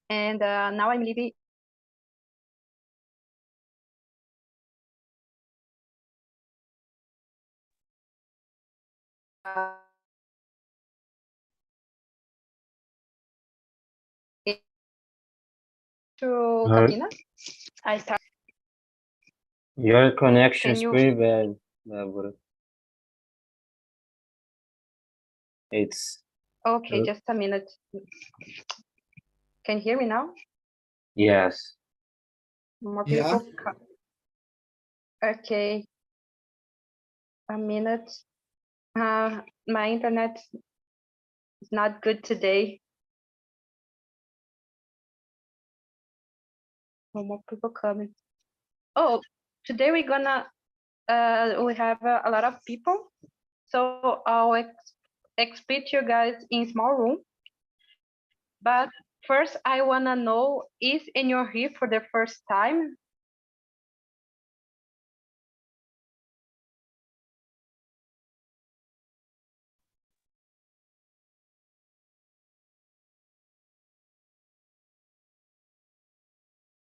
and now I'm living. To Campinas. I start. Your connection Can is you? pretty bad, Deborah. It's Okay, just a minute. Can you hear me now? yes. More Yeah. people. Okay. A minute. My internet is not good today. No more people coming. Oh, today we're gonna we have a lot of people, so I'll explain to you guys in small room. But first, I wanna know, is anyone here for the first time?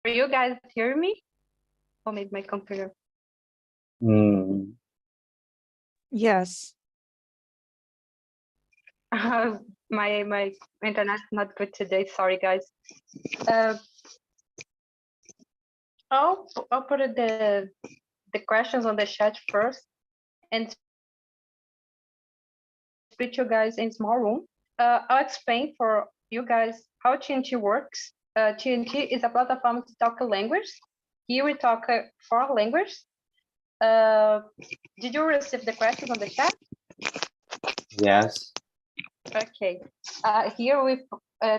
Are you guys hear me? Or maybe my computer. Yes. My internet's not good today. Sorry, guys. I'll put the questions on the chat first and split you guys in small room. I'll explain for you guys how TNT works. TNT is a platform to talk a language. Here we talk 4 languages. Did you receive the questions on the chat? Yes. Okay. Here we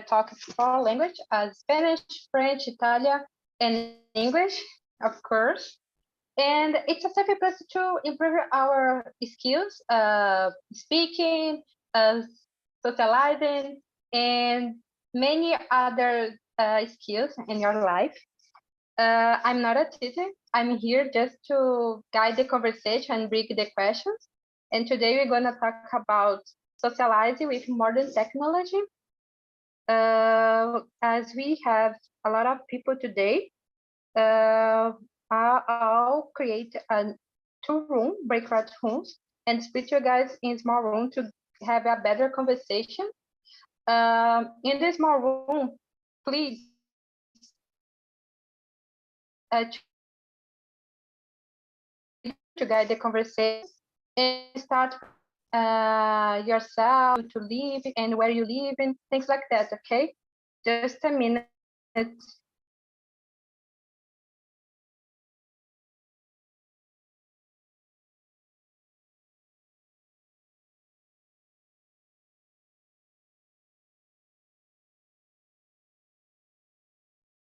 talk 4 languages: Spanish, French, Italian, and English, of course. And it's a safe place to improve our skills, speaking, socializing, and many other skills in your life. I'm not a teacher. I'm here just to guide the conversation and bring the questions. And today we're going to talk about socializing with modern technology. As we have a lot of people today, I'll create 2 breakout rooms and split you guys in small room to have a better conversation. In this small room, please to guide the conversation and start yourself to live and where you live and things like that. Okay, just a minute.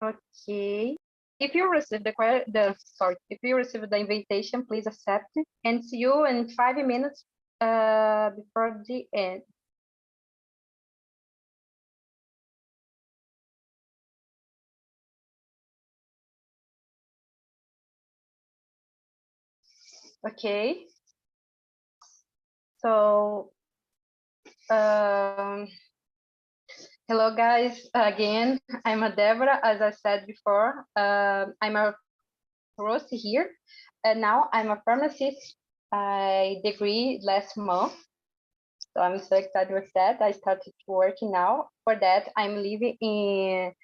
Okay. If you receive if you receive the invitation, please accept it and see you in 5 minutes before the end. Okay. So, hello guys, again, I'm a Deborah, as I said before. I'm a host here, and now I'm a pharmacist. I degree last month, so I'm so excited with that. I started working now. For that, I'm living in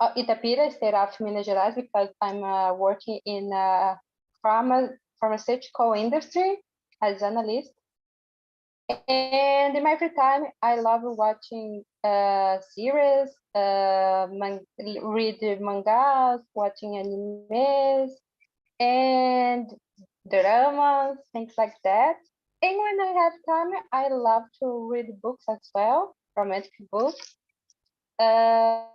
Itapira, state of Minas Gerais, because I'm working in pharmaceutical industry as an analyst. And in my free time, I love watching series, read mangas, watching animes, and dramas, things like that. And when I have time, I love to read books as well, romantic books. To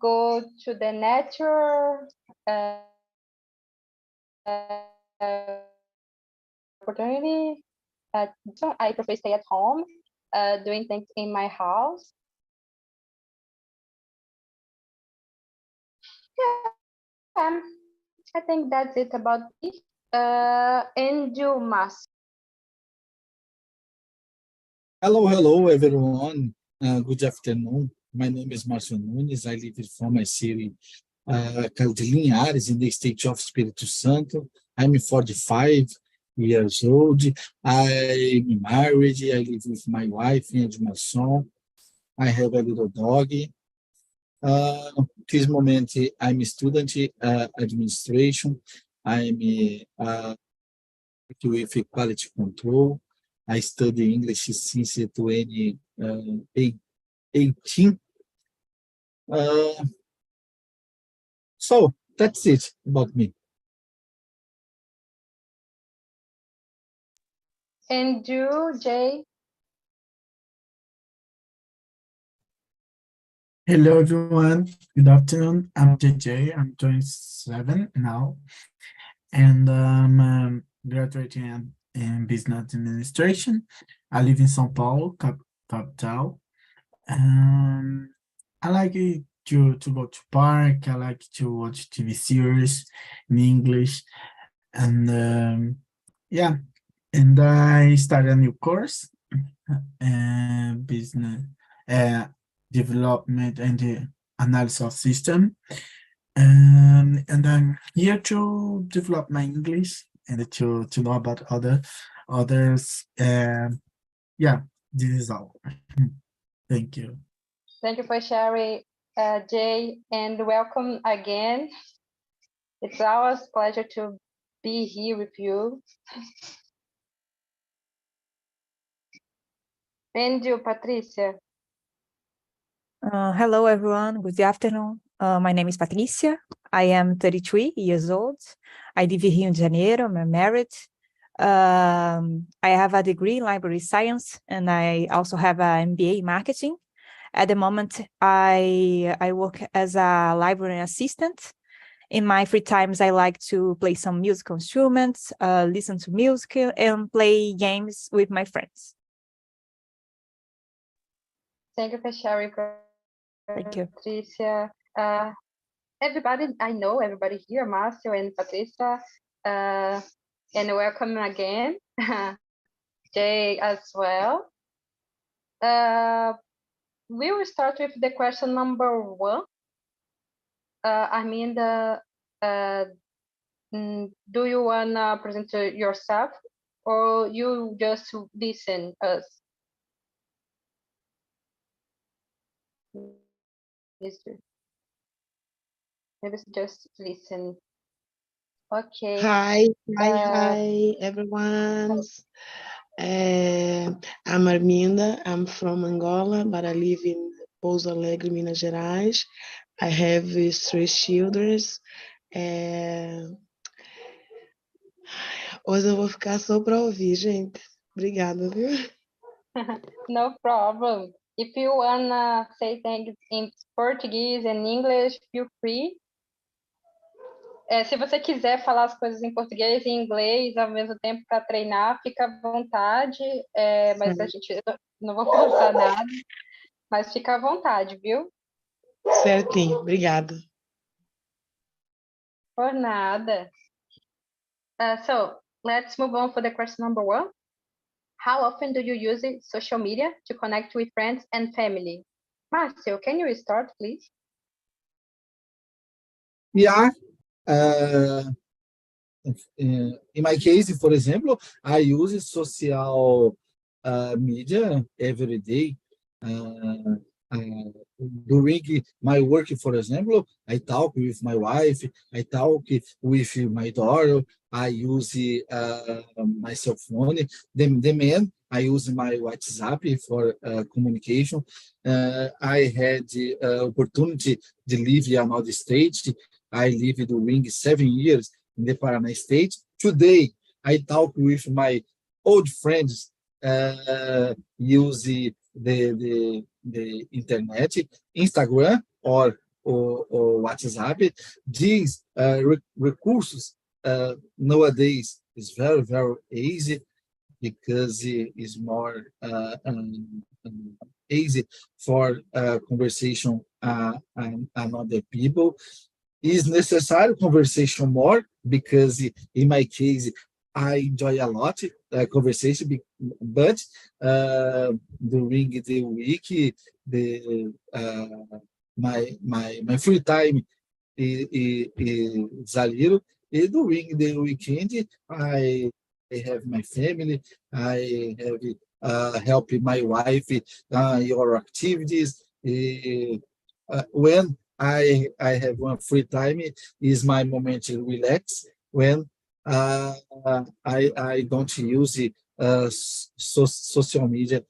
go to the nature, opportunity. So I prefer stay at home, doing things in my house. Yeah, I think that's it about me. And you must. Hello, everyone. Good afternoon. My name is Marcio Nunes. I live from my city, de Linhares, in the state of Espírito Santo. I'm 45 years old. I'm married. I live with my wife in Imersão. I have a little dog. This moment, I'm a student administration. I'm with quality control. I study English since 2018. So that's it about me. And you, Jay? Hello, everyone. Good afternoon. I'm JJ. I'm 27 now, and I'm graduating in business administration. I live in São Paulo, capital. I like it to go to park. I like to watch TV series in English, and yeah. And I started a new course, business development and the analysis of system. And I'm here to develop my English and to know about others. Yeah, this is all. Thank you. Thank you for sharing, Jay, and welcome again. It's always a pleasure to be here with you. And you, Patricia? Hello, everyone. Good afternoon. My name is Patricia. I am 33 years old. I live in Rio de Janeiro. I'm married. I have a degree in library science, and I also have an MBA in marketing. At the moment, I work as a library assistant. In my free times, I like to play some musical instruments, listen to music, and play games with my friends. Thank you for sharing, Thank you. Patricia. Everybody, I know everybody here, Marcio and Patricia, and welcome again, Jay as well. We will start with the question number 1. Do you wanna present yourself, or you just listen us? Maybe just listen. Okay. Hi, everyone. I'm Arminda. I'm from Angola, but I live in Pouso Alegre, Minas Gerais. I have 3 children. Hoje eu vou ficar só para ouvir, gente. Obrigada, viu? No problem. If you wanna say things in Portuguese and English, feel free. Se você quiser falar as coisas em português e em inglês ao mesmo tempo para treinar, fica à vontade. Mas a gente não vou forçar nada, mas fica à vontade, viu? Certinho, obrigada. Por nada. So let's move on for the question number 1. How often do you use social media to connect with friends and family? Marcio, can you start, please? Yeah. In my case, for example, I use social media every day. During my work, for example, I talk with my wife, I talk with my daughter, I use my cell phone. The man, I use my WhatsApp for communication. I had the opportunity to live in another state. I lived during 7 years in the Paraná state. Today, I talk with my old friends, use the internet, Instagram or WhatsApp. These recursos nowadays is very, very easy because it is more easy for conversation and other people. Is necessary conversation more because in my case, I enjoy a lot conversation, but during the week, my free time is a little. And during the weekend, I have my family. I have help my wife your activities. When I have one free time, is my moment to relax. When I don't use social media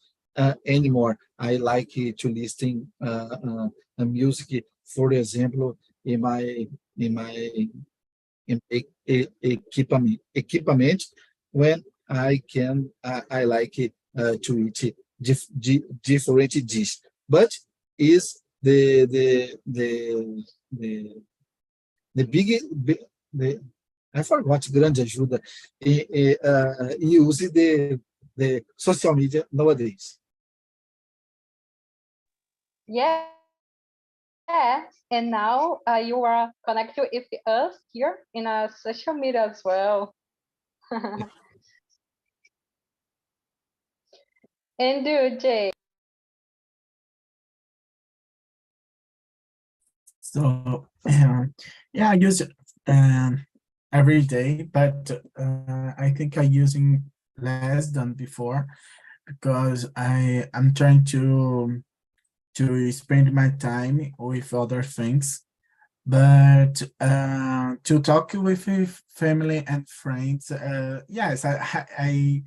anymore. I like to listen music, for example, in my in my equipment when I can I like to eat different dish, but is the the I forgot grande ajuda e use the social media nowadays. Yeah, and now you are connected with us here in a social media as well. And do Jay. So yeah, I use it every day, but I think I'm using less than before because I'm trying to spend my time with other things. But to talk with family and friends, yes, I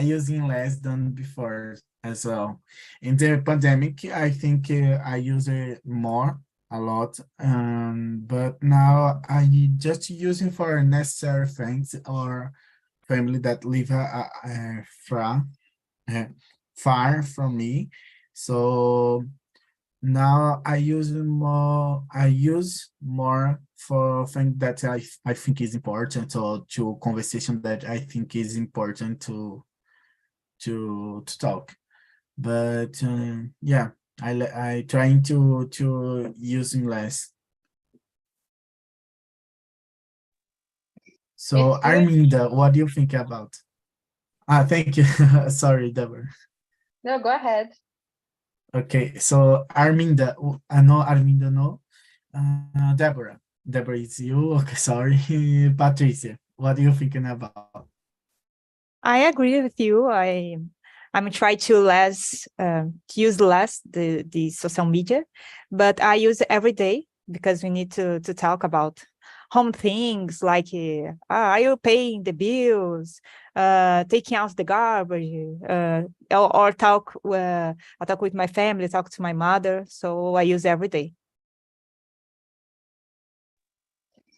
using less than before as well. In the pandemic, I think I use it more a lot, but now I just using for necessary things or family that live uh, far from me. So now I use more for things that I think is important or to conversation that I think is important to talk. But yeah, I trying to using less. So It's good. Arminda, what do you think about? Thank you. Sorry, Deborah. No, go ahead. Okay, so Arminda, no, Arminda, no. Deborah. Deborah, it's you. Okay, sorry. Patricia, what are you thinking about? I agree with you. I'm trying to to use less the social media, but I use it every day because we need to talk about home things like are you paying the bills, taking out the garbage, or talk I talk with my family, talk to my mother. So I use every day.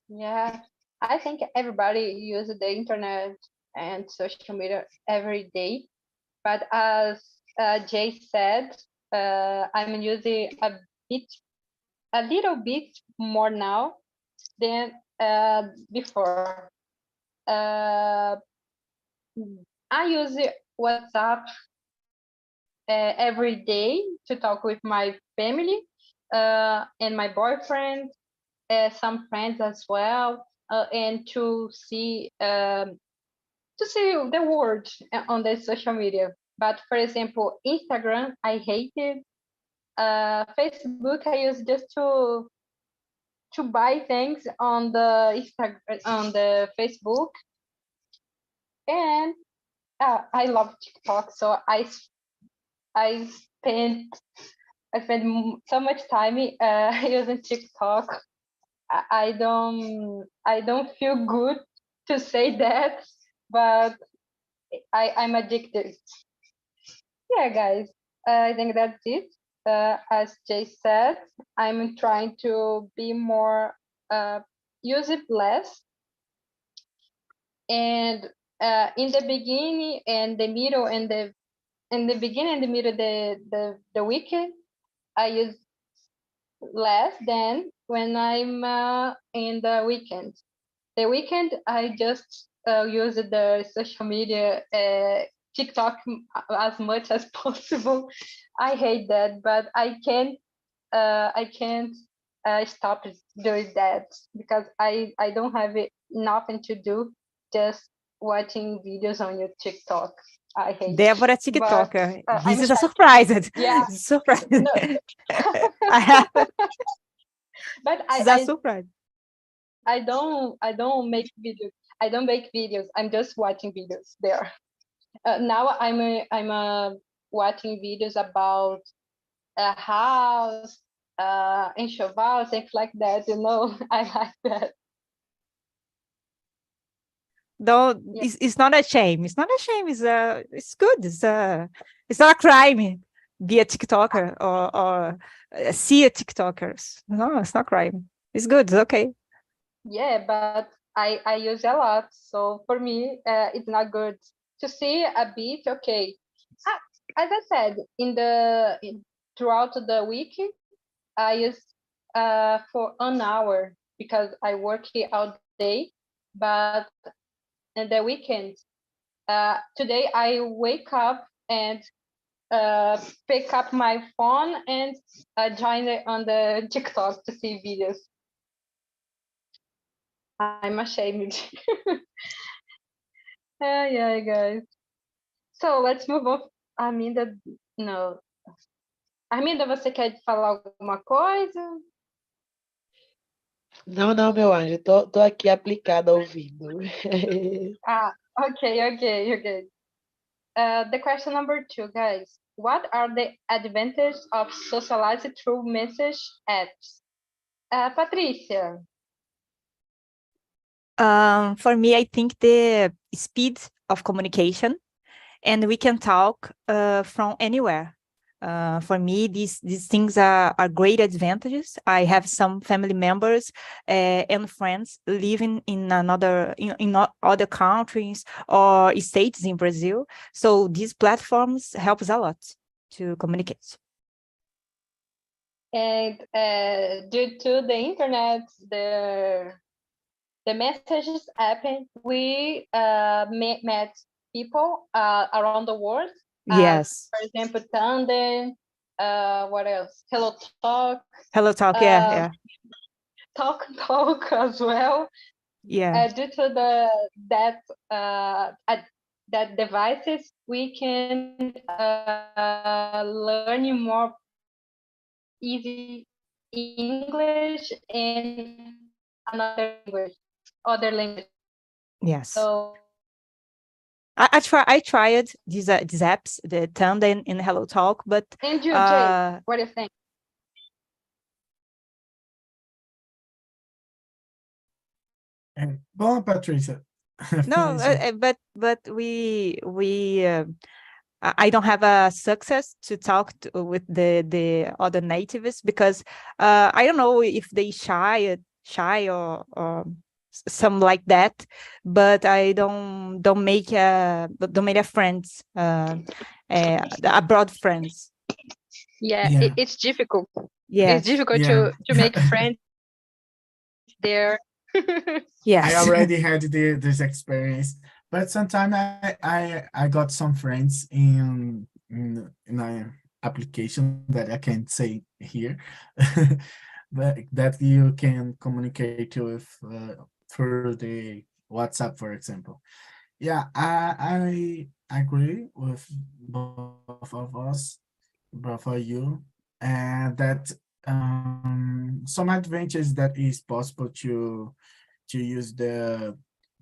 Yeah, I think everybody uses the internet and social media every day. But as Jay said, I'm using bit, a little bit more now than before. Uh, I use WhatsApp every day to talk with my family and my boyfriend, some friends as well, and to see the world on the social media. But for example, Instagram, I hate it. Facebook, I use just to buy things on the Instagram, on the Facebook, and I love TikTok. So I spend so much time using TikTok. I don't feel good to say that, but I'm addicted. Yeah, guys, I think that's it. As Jay said, I'm trying to be more use it less, and in the beginning and the middle and the in the beginning and the middle the weekend I use less than when I'm in the weekend. The weekend I just use the social media, TikTok as much as possible. I hate that, but I can't stop doing that because I don't have nothing to do. Just watching videos on your TikTok. I hate. Deborah But, TikToker. This I'm is a shy. surprise. Yeah. It's a surprise. No. I have. But This is a surprise. I don't make videos. I don't make videos. I'm just watching videos there. Now I'm watching videos about a house, enxoval, things like that. You know, I like that. Though Yeah. it's not a shame. It's not a shame. It's good. It's not a crime. Be a TikToker or see a TikTokers. No, it's not crime. It's good. It's okay. Yeah, but I use a lot, so for me, it's not good to see a bit. Okay, as I said, throughout the week, I use for an hour because I work here all day, but in the weekend, today I wake up and pick up my phone and join on the TikTok to see videos. I'm ashamed. Yeah, guys. So let's move on. Aminda, não. Aminda, você quer falar alguma coisa? Não, não, meu anjo, tô aqui aplicada ouvindo. Okay. The question number 2, guys. What are the advantages of socializing through message apps? Patrícia. For me, I think the speed of communication, and we can talk from anywhere. For me, these things are great advantages. I have some family members and friends living in other countries or states in Brazil. So these platforms help us a lot to communicate. And due to the internet, the messages app, we met people around the world. Yes. For example, Tandem, what else? Hello Talk. Hello Talk, yeah. Talk as well. Yeah. Due to that devices, we can learn more easy English and other language. Yes. So I tried these apps, the Tandem and Hello Talk, but and you, Jay, what do you think? Go on, Patricia. No, but I don't have a success to talk with the other natives because I don't know if they shy or some like that, but I don't make friends, abroad friends. Yeah, Yeah. it's difficult. Yes. It's difficult Yeah. to make friends there. Yes. I already had this experience, but sometimes I got some friends in an application that I can't say here, but that you can communicate with through the WhatsApp, for example. Yeah, I agree with both of us, both of you, and that some advantages that is possible to use the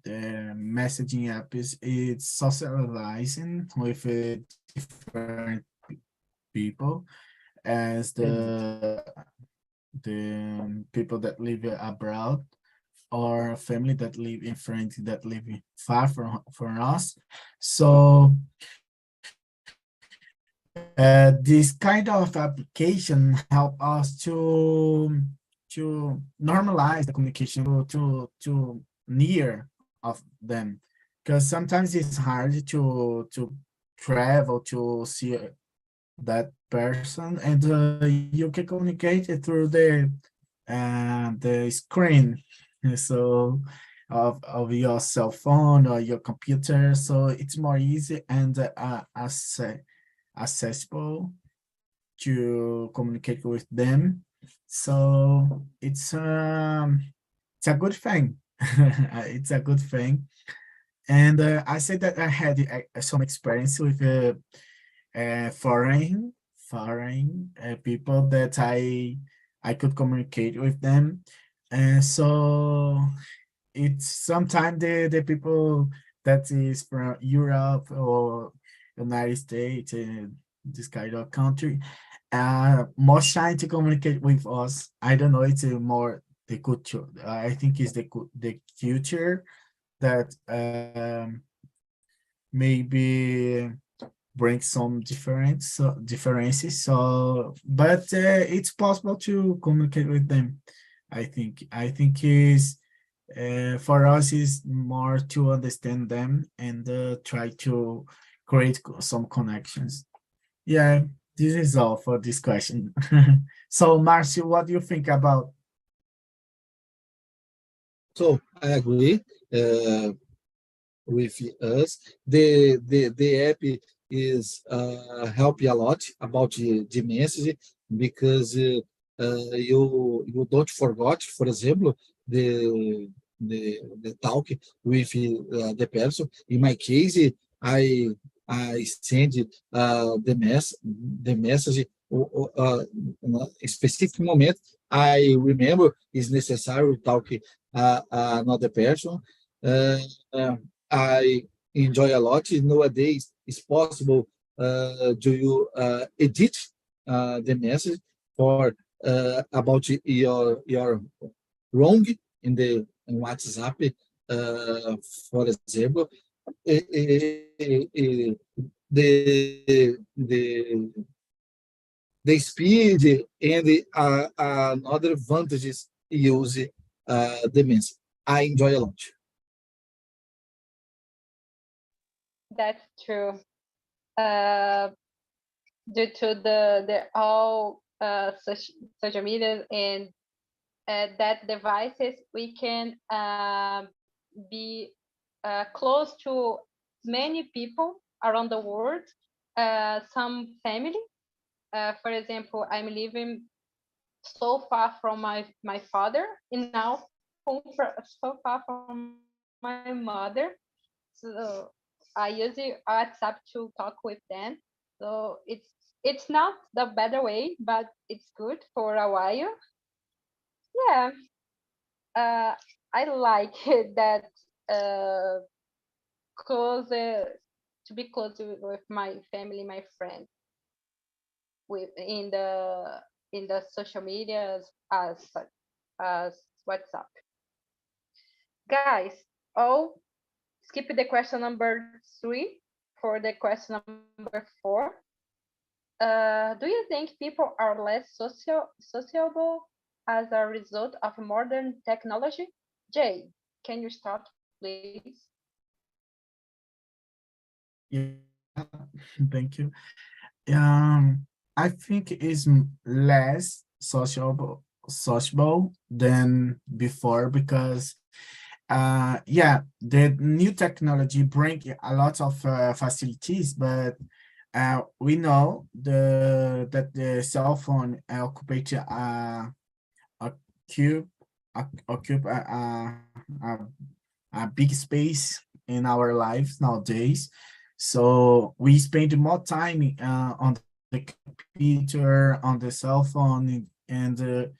messaging app is it's socializing with different people as the people that live abroad or family that live in friends that live far from us. So this kind of application help us to normalize the communication to near of them, because sometimes it's hard to travel to see that person, and you can communicate it through the screen, so of your cell phone or your computer, so it's more easy and accessible to communicate with them. So it's a good thing. It's a good thing. And I said that I had some experience with foreign people that I could communicate with them. And so it's sometimes the people that is from Europe or United States, this kind of country, more shy to communicate with us. I don't know, it's more the culture. I think it's the culture that maybe bring some differences. So, but it's possible to communicate with them. I think is for us is more to understand them and try to create some connections. Yeah, this is all for this question. So, Marcio, what do you think about? So I agree with us. The app is help you a lot about the message because you don't forget, for example, the talk with the person. In my case, I I send the message in a specific moment. I remember it's necessary to talk another person. Uh, uh, I enjoy a lot. Nowadays, it's possible. Do you edit the message for about your wrong in the in WhatsApp? For example, the the speed and another advantages use the message. I enjoy a lot. That's true. Uh, Due to the all social media and that devices, we can be close to many people around the world. Some family, for example, I'm living so far from my father, and now so far from my mother. So I use WhatsApp to talk with them. So it's not the better way, but it's good for a while. Yeah, I like that uh, close to be close with my family, my friends, with in the social medias as WhatsApp. Guys, oh, skip the question number 3 for the question number 4. Do you think people are less sociable as a result of modern technology? Jay, can you start, please? Yeah, thank you. I think it's less sociable than before because yeah, the new technology bring a lot of facilities, but we know that the cell phone occup occupy a big space in our lives nowadays. So we spend more time on the computer, on the cell phone, and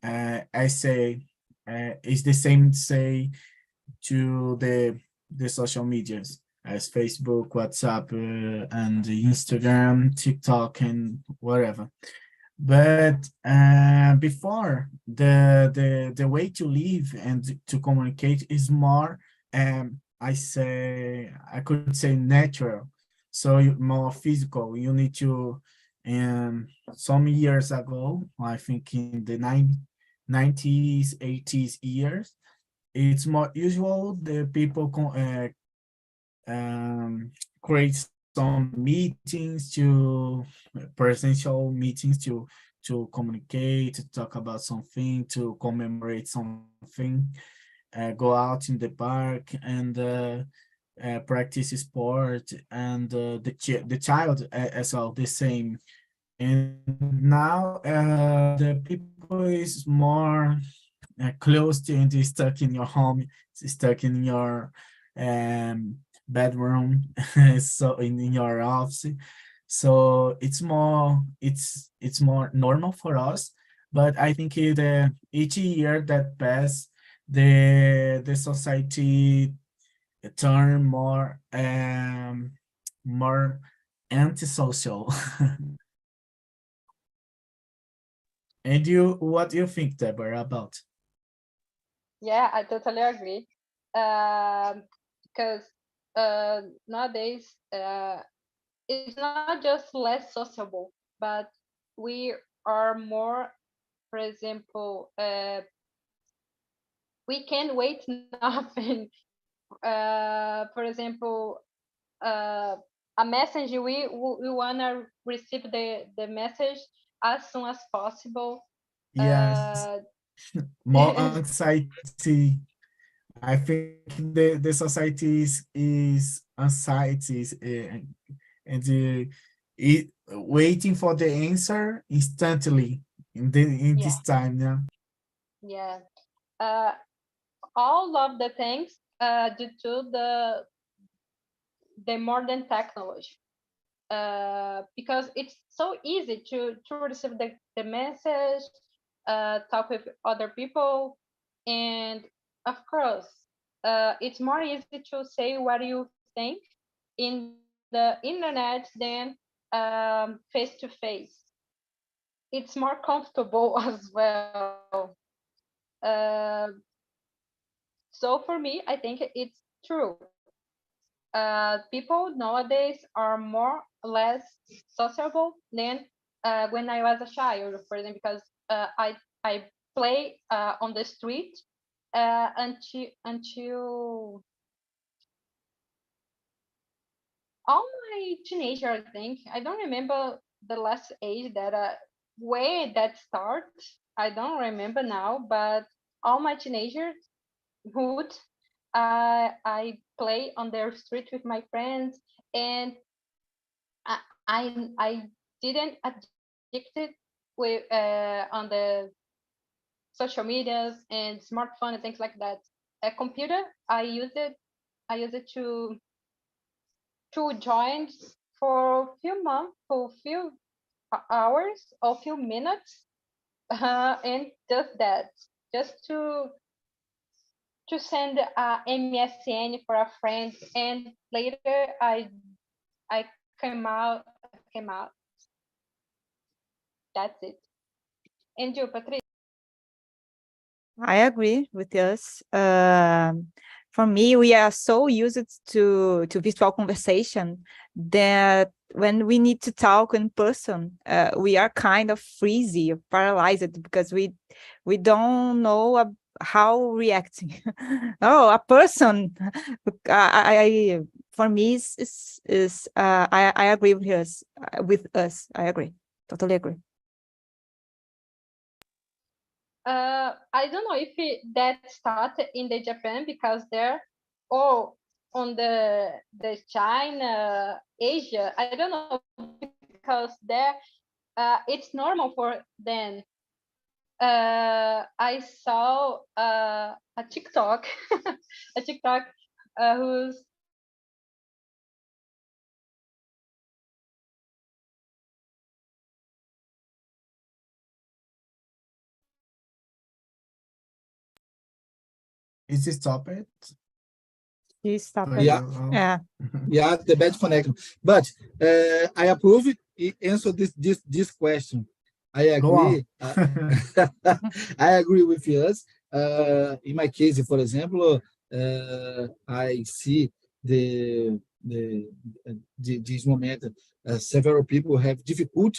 I say it's the same say to the social medias as Facebook, WhatsApp, and Instagram, TikTok, and whatever. But before the way to live and to communicate is more I could say natural, so more physical. You need to some years ago, I think in the 90s, 80s years, it's more usual the people create some meetings to presential meetings to communicate, to talk about something, to commemorate something, go out in the park and practice sport, and the child as well the same. And now the people is more closed and stuck in your home, stuck in your bedroom, so in your office. So it's more normal for us. But I think each year that pass, the society turn more antisocial. And what do you think, Deborah, about? Yeah, I totally agree. Because nowadays, it's not just less sociable, but we are more, for example, we can't wait nothing. For example, a message, we want to receive the message as soon as possible. Yes, more anxiety. I think the society is anxiety, and waiting for the answer instantly in Yeah, this time. Yeah. yeah. Uh, all of the things due to the modern technology. Because it's so easy to receive the message, talk with other people, and of course, it's more easy to say what you think in the internet than face to face. It's more comfortable as well. Uh, so for me, I think it's true. People nowadays are more or less sociable than when I was a child, for example, because I play on the street until all my teenager. I think I don't remember the last age that where that starts. I don't remember now, but all my teenagerhood, I play on the street with my friends, and I didn't addicted with on the social medias and smartphone and things like that. A computer, I use it to join for a few months, for a few hours or few minutes, and just that, just to send a MSN for a friend, and later I came out. That's it. And you, Patricia? I agree with us. For me, we are so used to virtual conversation that when we need to talk in person, we are kind of freezy, paralyzed, because we don't know how reacting. Oh, a person. For me is I agree with us. I agree. Totally agree. I don't know if that started in the Japan because there, or on the China, Asia. I don't know because there, it's normal for them. I saw a TikTok, a TikTok who's Is this topic? You stop So it. Yeah, Yeah. yeah, the bad connection. But I approve it. Answer this question. I Go on. agree. I agree with us. In my case, for example, I see this moment. Several people have difficult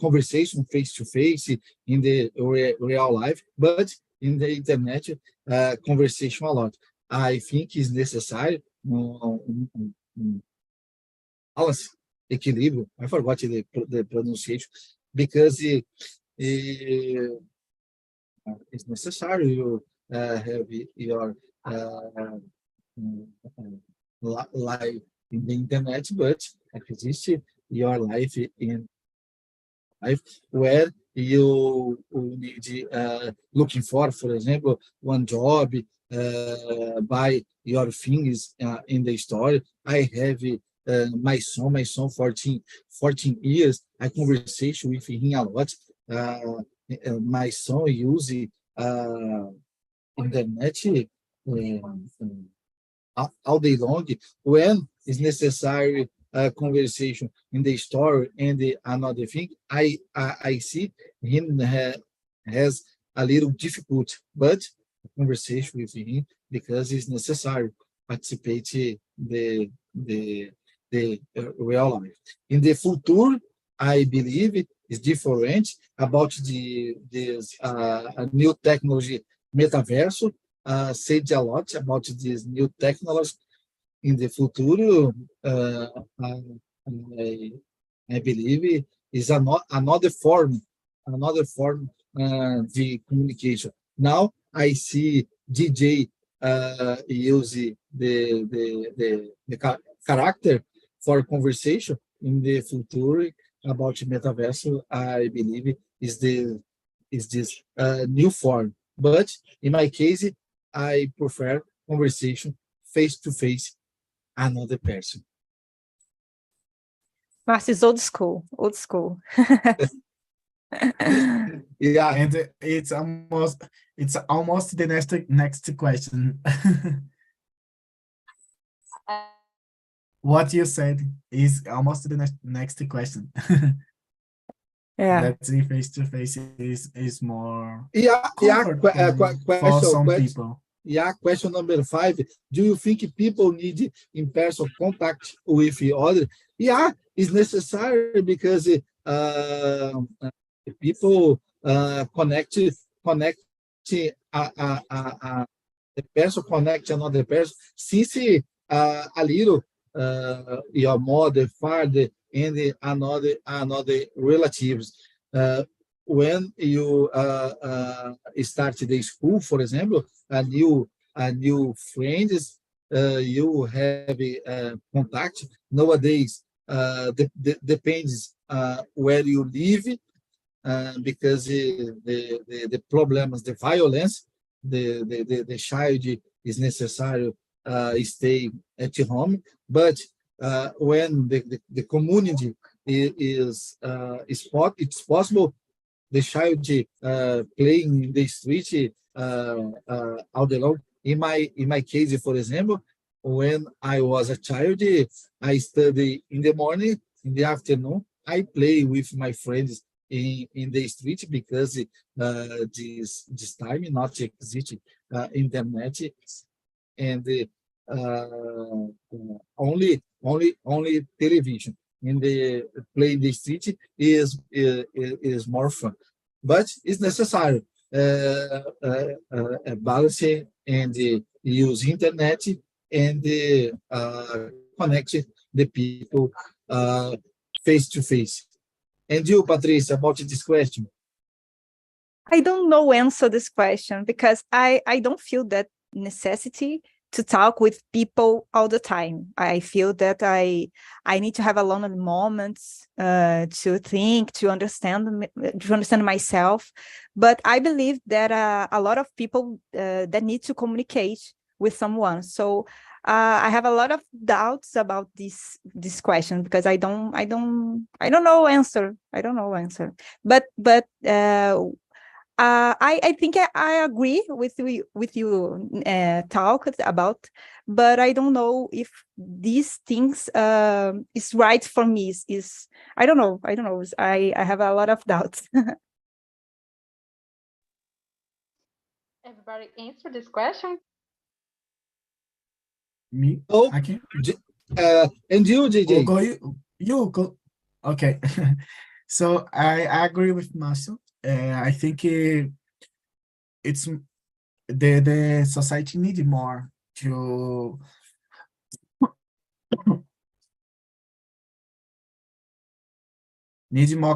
conversation face to face in the real life, but in the internet, conversation a lot. I think is necessário balance, equilíbrio. I forgot the pronunciation because it's necessary you have your life in the internet, but exist your life in life where you need looking for example, one job buy your things in the store. I have my son 14 years. I conversation with him a lot. My son use internet all day long. When is necessary conversation in the store and another thing, I see him has a little difficult, but conversation with him because it's necessary participate the real life. In the future, I believe is different about this new technology metaverso. Said a lot about this new technology in the future. I, I believe is another form the communication. Now I see DJ use the character for conversation in the future about metaverse. I believe is this new form. But in my case, I prefer conversation face to face another person. Marcio is old school, old school. Yeah, And it's almost the next question. What you said is almost the next question. Yeah. That the face to face is more yeah. comfortable for some people. Yeah, question number 5. Do you think people need in-person contact with the other? Yeah, it's necessary because people connect the person connect another person. Since a little, your mother, father, and another relatives. When you start the school, for example, a new friends, you have contact. Nowadays, depends where you live, because the problems, the violence, the child is necessary stay at home. But when the community it's possible the child playing in the street all day long. In my case, for example, when I was a child, I study in the morning, in the afternoon, I play with my friends in the street because this time not exist internet and only television in the play in the street is more fun, but it's necessary balance and use internet and connect the people face to face. And you, Patricia, about this question? I don't know answer this question because I don't feel that necessity to talk with people all the time. I feel that I need to have alone moments to think, to understand myself. But I believe that a lot of people that need to communicate with someone. So I have a lot of doubts about this question because I don't know answer. I don't know answer. But I think I agree with you talked about, but I don't know if these things is right for me. Is I don't know. I have a lot of doubts. Everybody answer this question? Me? Oh, I can. and you, Or JJ? go you go. Okay. So I agree with Marcel. I think it's the society needs more to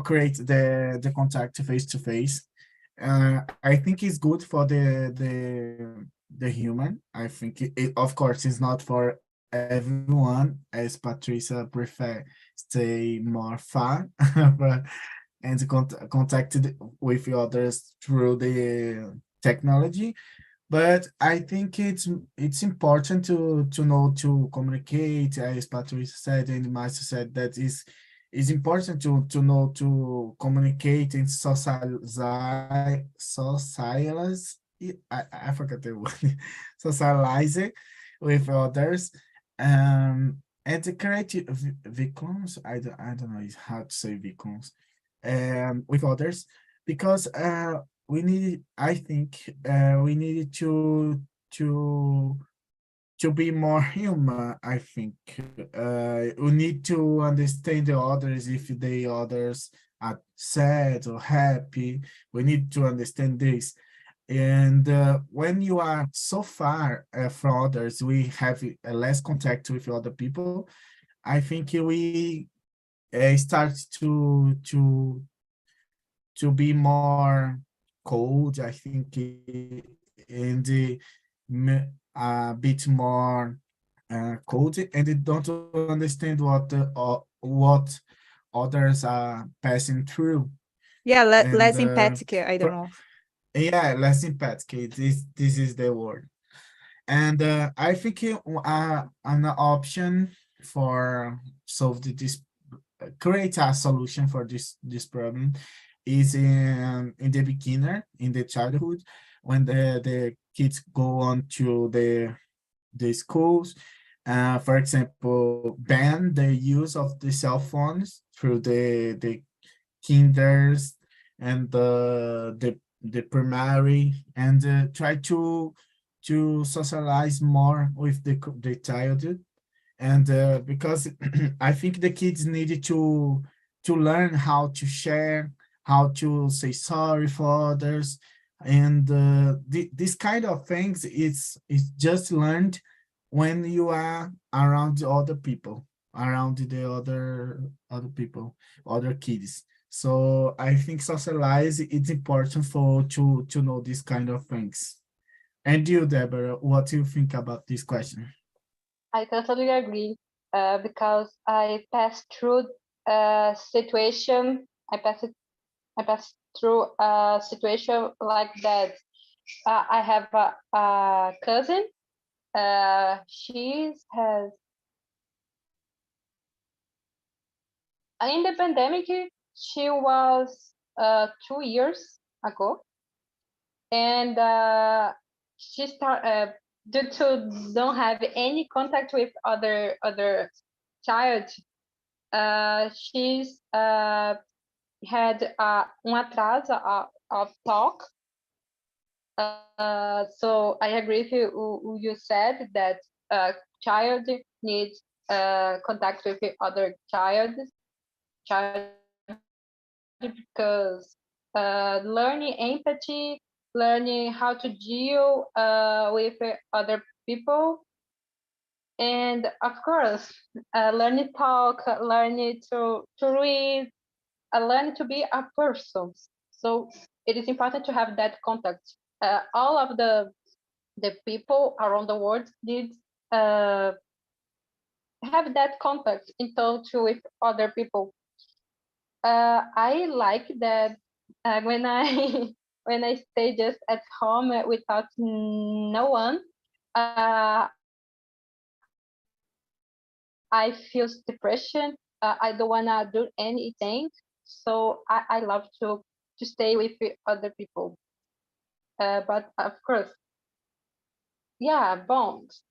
create the contact face to face. I think it's good for the human. I think of course it's not for everyone, as Patricia prefer stay more far but, and contacted with others through the technology. But I think it's important to know to communicate, as Patricia said and Marcia said, that is important to know to communicate and socialize. I forgot the word. Socialize it with others. And to create vicons. I don't know how to say vicons. With others, because we need, I think, we need to be more human. I think we need to understand the others if the others are sad or happy. We need to understand this. And when you are so far from others, we have less contact with other people. I think we start to be more cold, I think, and a bit more cold, and they don't understand what others are passing through. Yeah, And less empathic, I don't know. yeah, less empathic. This is the word. And I think an option for solve this, create a solution for this problem is in the beginner, in the childhood, when the kids go on to the schools. For example, ban the use of the cell phones through the kinders and the primary, and try to socialize more with the child. And because I think the kids needed to learn how to share, how to say sorry for others, and this kind of things is just learned when you are around the other people, around the other people, other kids. So I think socialize, it's important for to know these kind of things. And you, Deborah, what do you think about this question? I totally agree, because I passed through a situation. I passed through a situation like that. I have a cousin. She has in the pandemic. She was 2 years ago, and she started due to don't have any contact with other child. She's had atraso of talk. So I agree with you. You said that child needs contact with the other child, because learning empathy, learning how to deal with other people, and of course, learning talk, learning to read, learn to be a person. So it is important to have that contact. All of the people around the world need have that contact in touch with other people. I like that when I when I stay just at home without no one, I feel depression. I don't wanna do anything. So I love to stay with other people. But of course, yeah, bonds.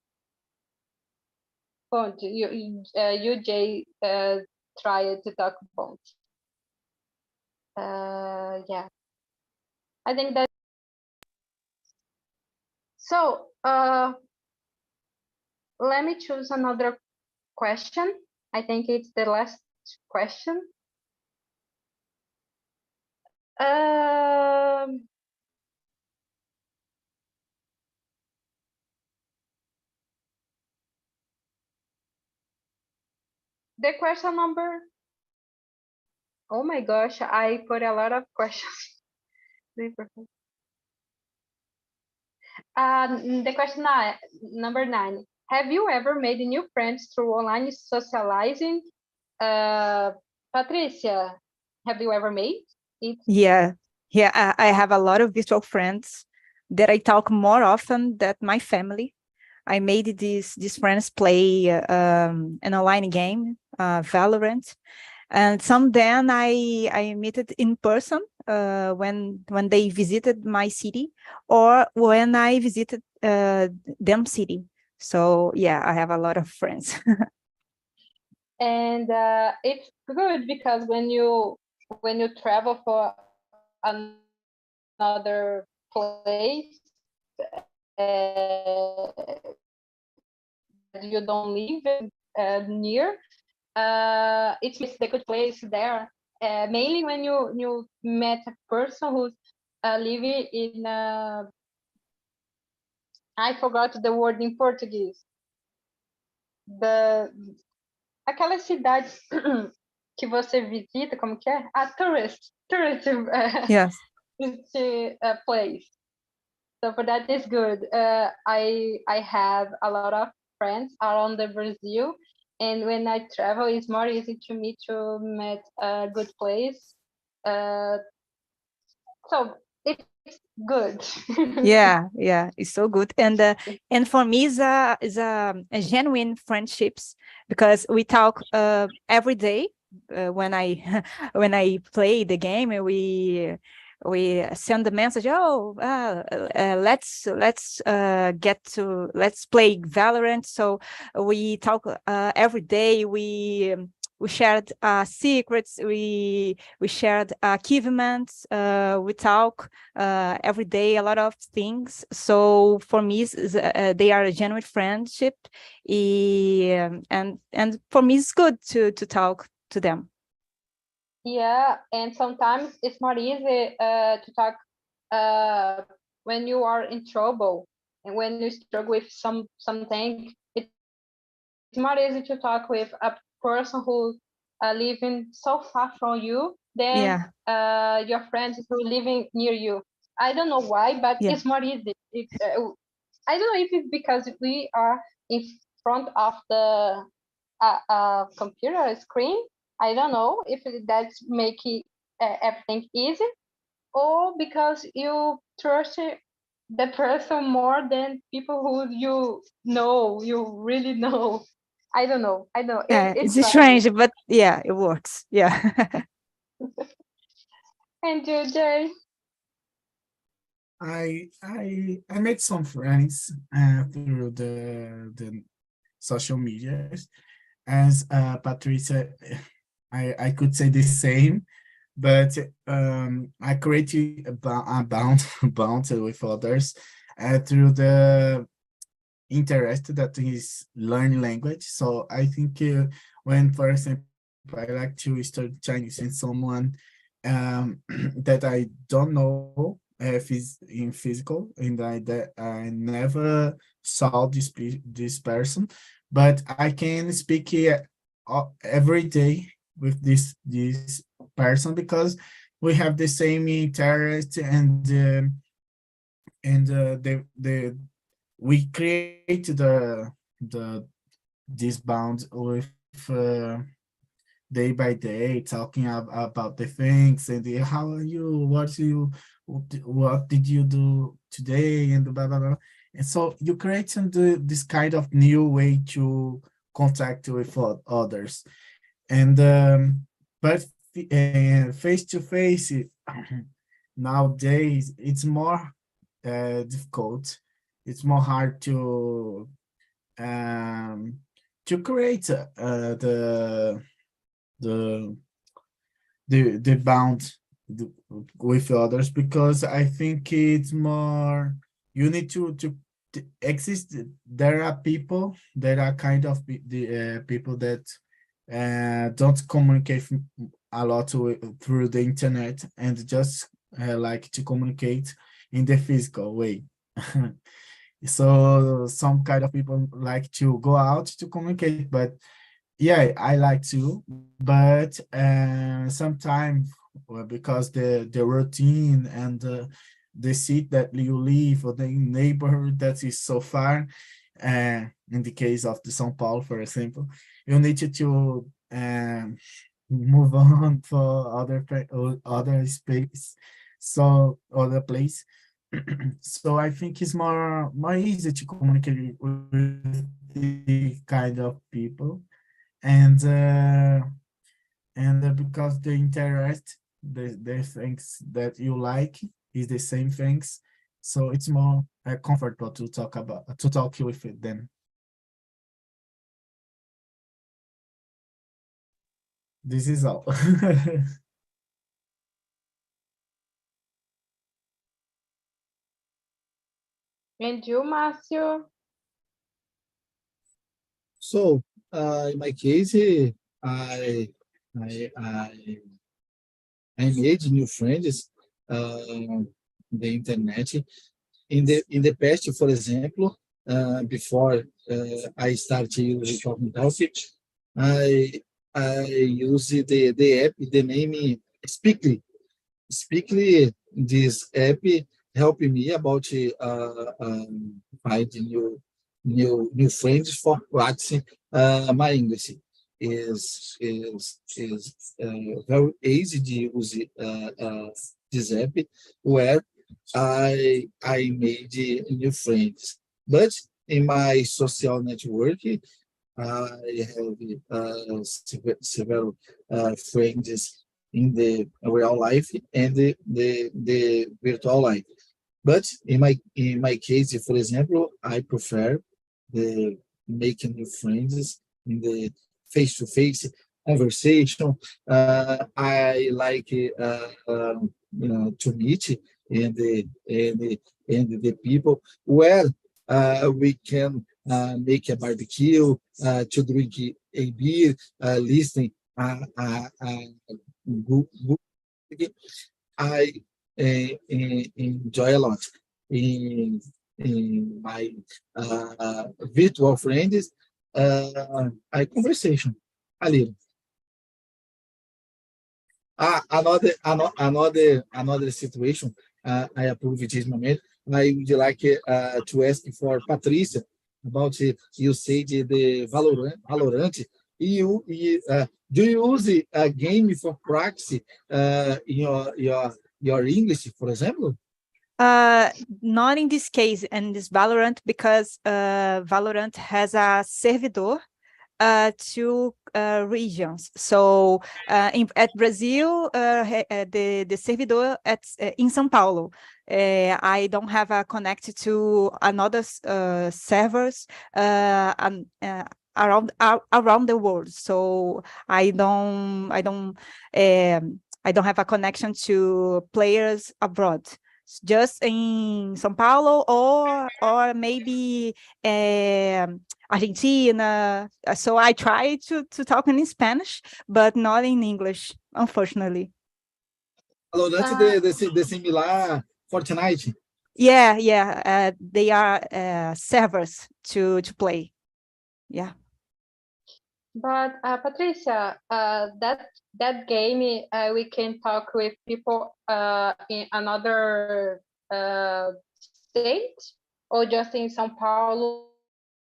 Bond. You Jay, try to talk bond. Yeah, I think that. So let me choose another question. I think it's the last question. Um, the question number. Oh my gosh, I put a lot of questions. The question number 9. Have you ever made new friends through online socializing? Patricia, have you ever made it? Yeah, I have a lot of virtual friends. that I talk more often than my family. I made these friends play an online game, Valorant, and some then I met it in person when they visited my city or when I visited them city. So yeah, I have a lot of friends. And it's good because when you travel for another place that you don't live near, it's the good place there. Mainly when you met a person who's living in I forgot the word in Portuguese. Aquela cidade que você visita, como que é? Tourist Yes. place. So for that is good. I have a lot of friends around the Brazil, and when I travel, it's more easy to me to meet a good place. So it's good. Yeah, it's so good. And for me is a genuine friendships, because we talk every day when I when I play the game, and we send the message, let's let's play Valorant. So we talk every day. We shared secrets, we shared achievements, we talk every day, a lot of things. So for me, they are a genuine friendship, and for me, it's good to talk to them. Yeah, and sometimes it's not easy to talk when you are in trouble and when you struggle with something. It's more easy to talk with a person who living so far from you than your friends who living near you. I don't know why, but it's more easy. I don't know if it's because we are in front of the computer screen. I don't know if that's making everything easy, or because you trust the person more than people who you really know. I don't know. It's It's strange, but yeah, it works. Yeah. And you, Jay? I made some friends through the social medias. As Patricia, I could say the same, but I created a bond with others through the interest that is learning language. So I think when, for example, I like to study Chinese and someone that I don't know in physical, and that I never saw this person, but I can speak every day with this person because we have the same interest, and the we create the this bond with day by day, talking about the things and how are you, what did you do today, and blah blah blah. And so you create this kind of new way to contact with others, and but face to face nowadays it's more difficult. It's more hard to create the the bond with others, because I think it's more you need to exist. There are people that are kind of the people that don't communicate a lot through the internet, and just like to communicate in the physical way. So some kind of people like to go out to communicate, but yeah, I like to, but sometimes because the routine and the city that you live, or the neighborhood that is so far, in the case of the São Paulo, for example, you need to move on for other space, so other place. So I think it's more easy to communicate with the kind of people, and because the interest, the things that you like is the same things, so it's more comfortable to talk with them. This is all. And you, Márcio? So, in my case, I, I, I, I made new friends in the internet. In the past, for example, before I started using Talking Talk, I use the app, the name Speakly. Speakly, this app helped me about finding new friends for practicing my English. Is very easy to use this app where I made new friends. But in my social network, I have several friends in the real life and the virtual life. But in my case, for example, I prefer the making new friends in the face-to-face conversation. I like to meet and the people where we can make a barbecue, to drink a beer, listening good music. I enjoy a lot in my virtual friends. I conversation a little. Another situation I approve this moment. I would like to ask for Patricia about you said the Valorant. Do you use a game for practice in your English, for example? Not in this case, in this Valorant, because Valorant has a servidor to regions. So at Brazil, the servidor in São Paulo. I don't have a connect to another servers around the world. So I don't have a connection to players abroad. Just in São Paulo or maybe Argentina. So I try to talk in Spanish, but not in English, unfortunately. Valorant the similar Fortnite. Yeah. They are servers to play. Yeah. But Patricia, that game we can talk with people in another state or just in São Paulo.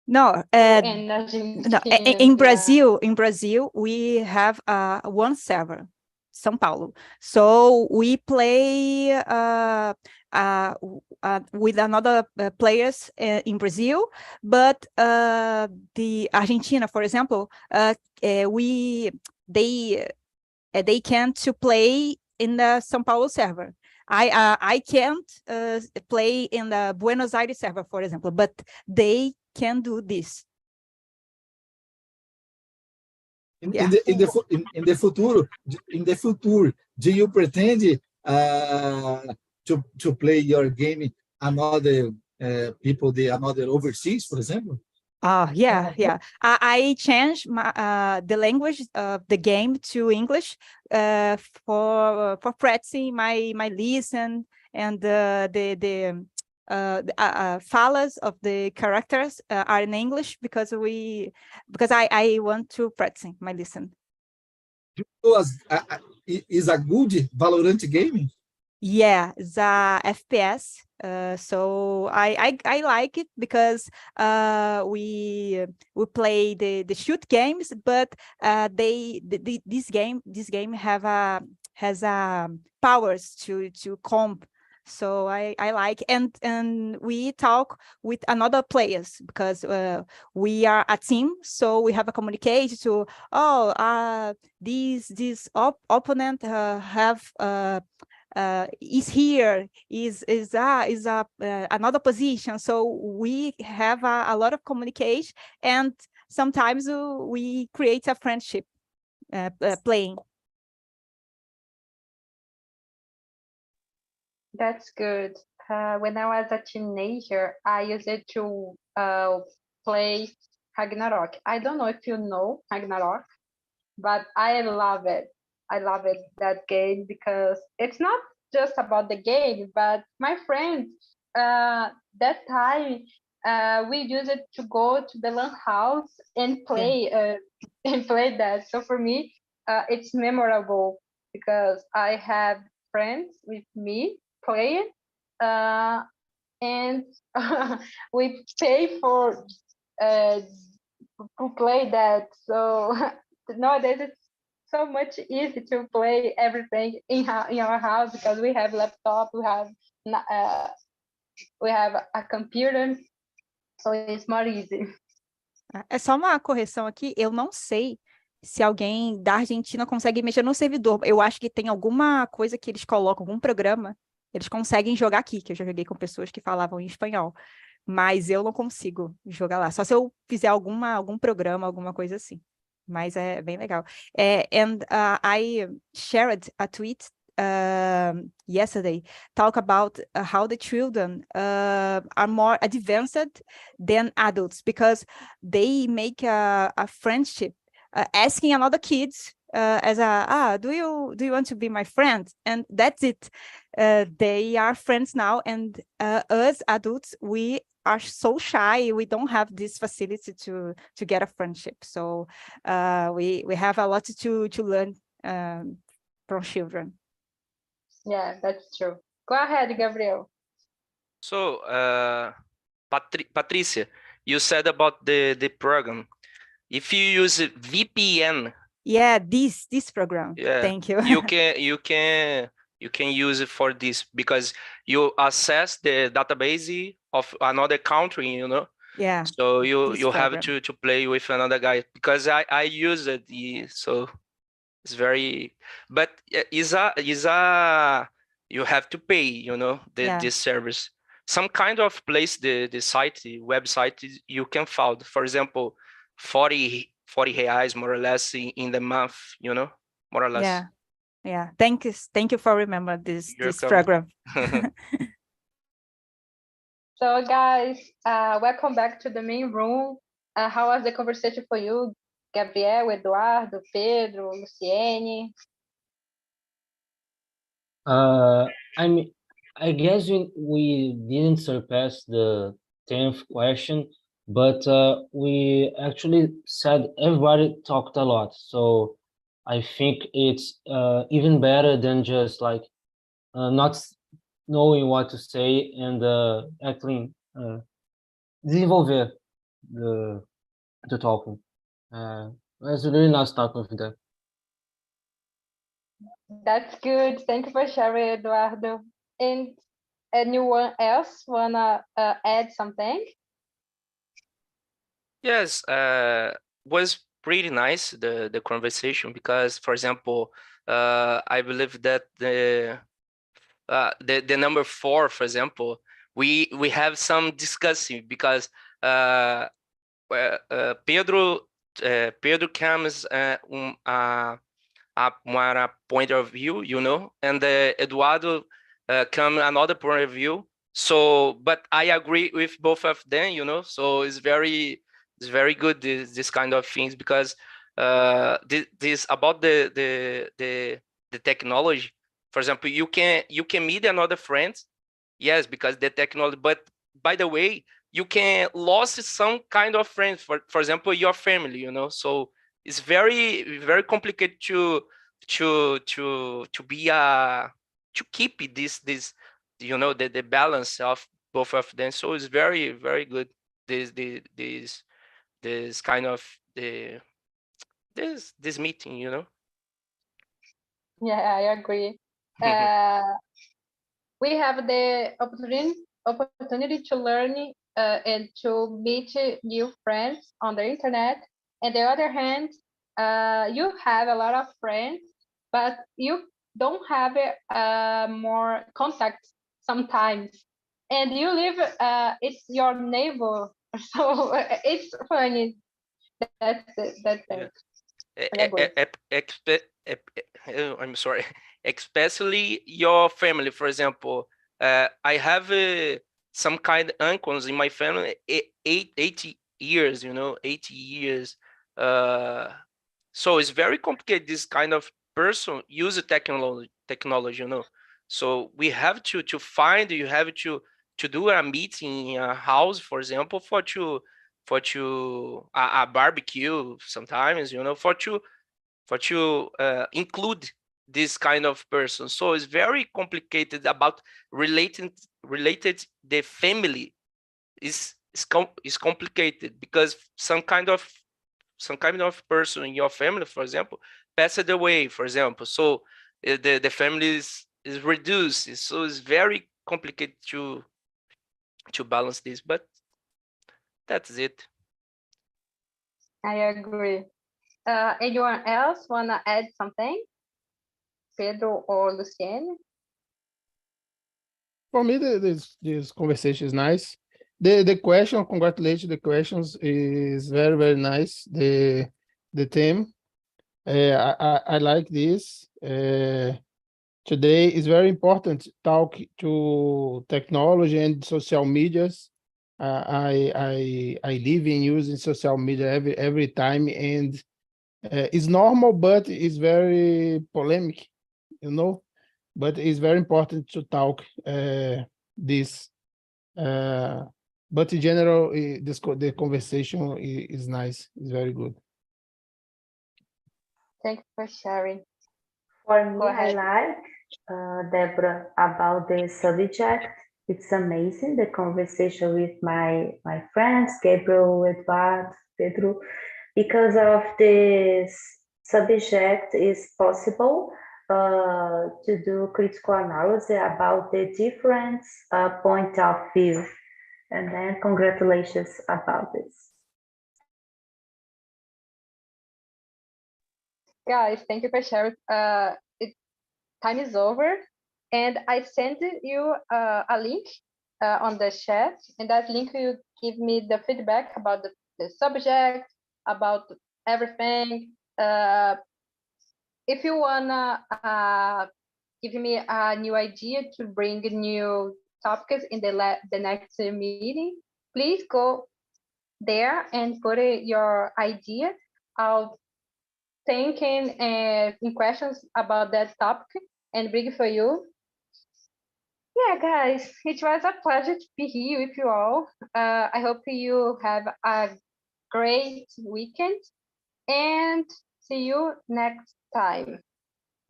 No, and in Brazil, we have one server, São Paulo. So we play with another players in Brazil, but the Argentina, for example, they can't to play in the São Paulo server. I can't play in the Buenos Aires server, for example, but they can do this. In the future, do you pretend to play your game another people, another overseas, for example? Yeah. I changed the language of the game to English for practicing my listen and the falas of the characters are in English because I want to practice my listen. Is a good Valorant game? Yeah, it's a FPS. So I like it because we play the shoot games, but this game has powers to comb So I like, and we talk with another players because we are a team, so we have a communication to, this opponent have is here, is another position. So we have a lot of communication, and sometimes we create a friendship playing. That's good. When I was a teenager, I used it to play Ragnarok. I don't know if you know Ragnarok, but I love it. I love it, that game, because it's not just about the game, but my friends, that time, we used it to go to the LAN house and play and play that. So for me, it's memorable because I have friends with me playing, and we pay for to play that. So nowadays it's so much easy to play everything in our house because we have laptop, we have a computer, so it's more easy. É só uma correção aqui, eu não sei se alguém da Argentina consegue mexer no servidor. Eu acho que tem alguma coisa que eles colocam, algum programa, eles conseguem jogar aqui, que eu já joguei com pessoas que falavam em espanhol, mas eu não consigo jogar lá, só se eu fizer algum programa, alguma coisa assim. Mas é bem legal. And I shared a tweet yesterday, talk about how the children are more advanced than adults because they make a friendship, asking another kids as do you want to be my friend? And that's it. They are friends now, and us adults, we are so shy. We don't have this facility to get a friendship. So we have a lot to learn from children. Yeah, that's true. Go ahead, Gabriel. So, Patricia, you said about the program. If you use VPN, yeah, this program. yeah, thank you. you can use it for this because you access the database of another country, you know. Yeah. So you have program. to play with another guy because I use it, so it's very, but is a you have to pay, you know, this service. Some kind of place the site, the website you can find, for example, 40 reais more or less in the month, you know, more or less. Yeah. Thank you for remember this welcome. Program. So guys, welcome back to the main room. How was the conversation for you, Gabriel, Eduardo, Pedro, Luciene? I guess we didn't surpass the 10th question, but we actually said everybody talked a lot. So I think it's even better than just like not knowing what to say and actually desenvolver the talking. It's really nice talking with them. That's good. Thank you for sharing, Eduardo. And anyone else wanna add something? Yes, was pretty nice the conversation because, for example, I believe that the number 4, for example, we have some discussing because Pedro comes one point of view, you know, and Eduardo come another point of view. So, but I agree with both of them, you know. So it's very good this kind of things because this about the technology. For example, you can meet another friend, yes, because the technology. But by the way, you can lose some kind of friends. For example, your family, you know. So it's very complicated to be to keep this you know the balance of both of them. So it's very good this kind of this meeting, you know. Yeah, I agree. we have the opportunity to learn and to meet new friends on the internet. And the other hand, you have a lot of friends, but you don't have more contact sometimes. And you live, it's your neighbor, so it's funny. That's it. That's Yeah. it. I'm sorry, especially your family. For example, I have some kind of uncles in my family, 80 years, 80 years. So it's very complicated. This kind of person use technology, So we have to find. You have to do a meeting in a house, for example, for a barbecue sometimes, for to include this kind of person. So it's very complicated about related the family is complicated because some kind of person in your family, for example, passed away, for example. So the family is reduced. So it's very complicated to balance this, but that's it. I agree. Anyone else wanna add something? Pedro or Luciene? For me, this conversation is nice. The question, congratulations, the questions is very, very nice. The theme, I like this. Today is very important to talk to technology and social medias. I live in using social media every time, and it's normal, but it's very polemic, But it's very important to talk this. But in general, the conversation is nice. It's very good. Thanks for sharing. For me, Go I ahead. like Deborah about the subject. It's amazing the conversation with my friends, Gabriel, Eduardo, Pedro, because of this subject is possible to do critical analysis about the different point of view. And then congratulations about this. Guys, thank you for sharing. Time is over, and I sent you a link on the chat, and that link will give me the feedback about the subject, about everything. If you wanna give me a new idea to bring new topics in the next meeting, please go there and put your idea. I'll thinking in questions about that topic and bring for you. Yeah, guys, it was a pleasure to be here with you all. I hope you have a great weekend and see you next time.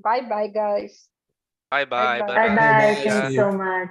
Bye bye, guys. Bye bye. Bye-bye. Bye bye. Bye bye. Bye-bye. Thanks See you. so much.